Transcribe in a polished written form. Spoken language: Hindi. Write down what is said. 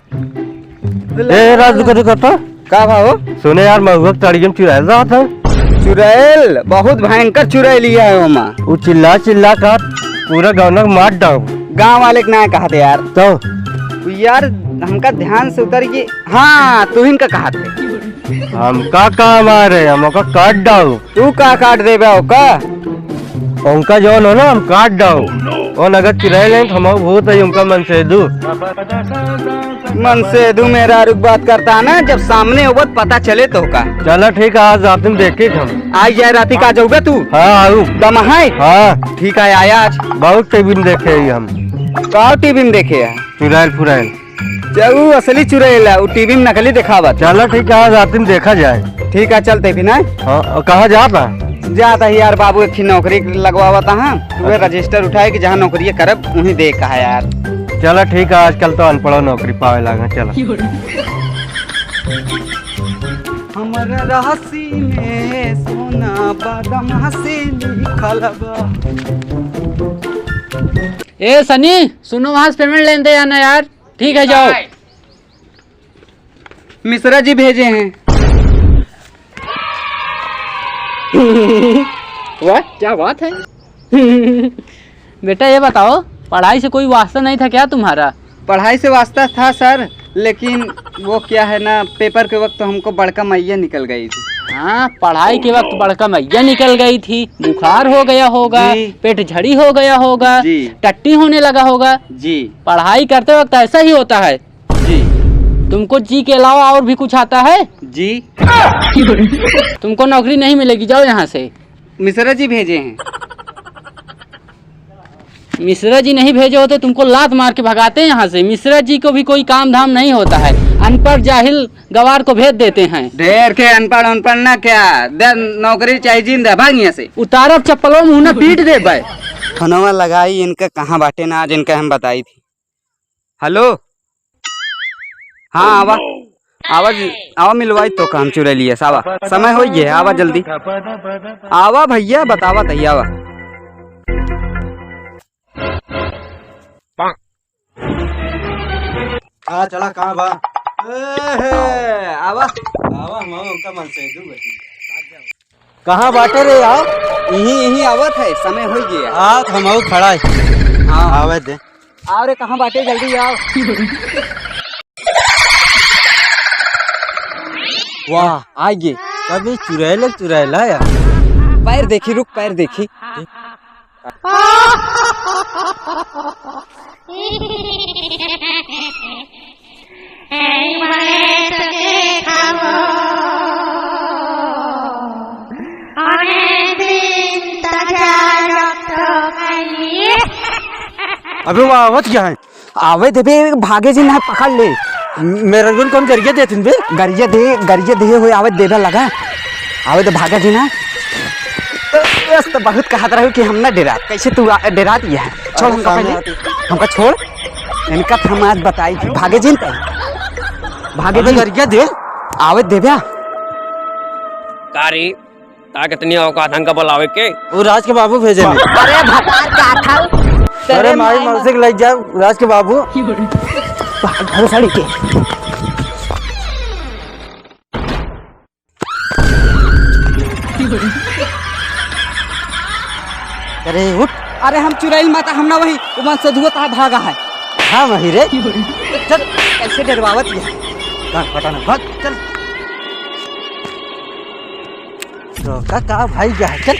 ए राजू करता का भाव? सुने यार महुआ ताड़ियम चुराएल रहा था। चुड़ैल बहुत भयंकर चुड़ैल लिया है ओमा। वो चिल्ला चिल्ला का पूरा गाँव मार डाल। गांव वाले के ना कहा थे यार। तो यार हमका ध्यान से उतर गई। हाँ तू इनका कहा थे। हमका काम आ रहे हमका काट डाल। तू का काट दे का? उनका जौन हो ना हम काट डाल। और अगर चुराए लें हम भूत है उनका मन से दू मेरा रुक बात करता है ना। जब सामने होगा पता चले तो का। चला ठीक है आज रात में देखे हम। आज जाए राती का जाऊगा तू? हाँ आऊ दमा है। हाँ ठीक है आया आज। बहुत टीवी में देखे हम। का टीवी में देखे है? चुराइल फुराइल वो असली चुड़ैल है। वो टीवी में नकली दिखावा। चला ठीक है आज रात में देखा जाए। ठीक है चलते भी ना। हाँ कहाँ जाता? जाता ही यार बाबू एक नौकरी लगवावा था। तू रजिस्टर उठाए कि जहाँ नौकरी करब वहीं देख कहा यार। चला ठीक है आजकल तो अनपढ़ नौकरी पावे लगा। चला हमारा राशि में सोना बादाम से लिखल बा। ए सनी सुनो वहां से पेमेंट लेने आना यार। ठीक है जाओ। मिश्रा जी भेजे हैं। वाह क्या बात है। बेटा ये बताओ पढ़ाई से कोई वास्ता नहीं था क्या तुम्हारा? पढ़ाई से वास्ता था सर, लेकिन वो क्या है ना पेपर के वक्त तो हमको बड़का मैया निकल गई थी। हाँ पढ़ाई के वक्त बड़का मैया निकल गई थी। बुखार हो गया होगा, पेट झड़ी हो गया होगा, टट्टी होने लगा होगा। जी पढ़ाई करते वक्त ऐसा ही होता है जी। तुमको जी के अलावा और भी कुछ आता है? जी। तुमको नौकरी नहीं मिलेगी, जाओ यहाँ से। मिश्रा जी भेजे हैं। मिश्रा जी नहीं भेजे होते तुमको लात मार के भगाते हैं यहाँ से। मिश्रा जी को भी कोई काम धाम नहीं होता है। अनपढ़ जाहिल गवार को भेज देते हैं। ढेर के अनपढ़ ना क्या नौकरी चाहिए जिंदा भाग यहाँ से। उतारब चप्पलों मुँह न पीट दे भाई। फोनवा लगाई इनका कहाँ बाटे ना आज इनका हम बताई थी। हेलो हाँ आवा आवा आवा मिलवाई तो काम चुरा लिया सावा समय हो गया। आवा जल्दी आवा भैया बतावा तही आवा। चला कहाँ बा? आवा आवा उनका मन से कहाँ बाटे रे आओ। यही आवत है समय हो गया। हम खड़ा है। हाँ आवे दे। आओ रे कहाँ बाटे जल्दी आओ। वाह आइए। कभी चुराएला यार। पैर देखी रुक पैर देखी। अबे वो आवत क्या है? आवे दे बे भागे जी ना पकड़ ले। मेरा गुण कौन गरिया देते बे? गरिया दे हुए आवे देना लगा। आवे तो भागा जी ना। तो बहुत कहत रहे कि हम ना डेरा कैसे तू डेरा दिया है। छोड़ हमका पहले हमका छोड़। इनका हम आज बताई थी भागे जी भागे जी गरिया दे आवे दे भैया। कारी ता कितनी औकात हमका बुलावे के? वो राज के बाबू भेजे। अरे भतार क्या था? अरे माई मर्जी के लग जाओ राज के बाबू। घर साड़ी के अरे उठ। अरे हम चुड़ैल माता हमना वही उमन से धुआ भागा है। हाँ वही रे। चल कैसे डरवावत है। फटाना भाग चल। का भाई क्या है चल।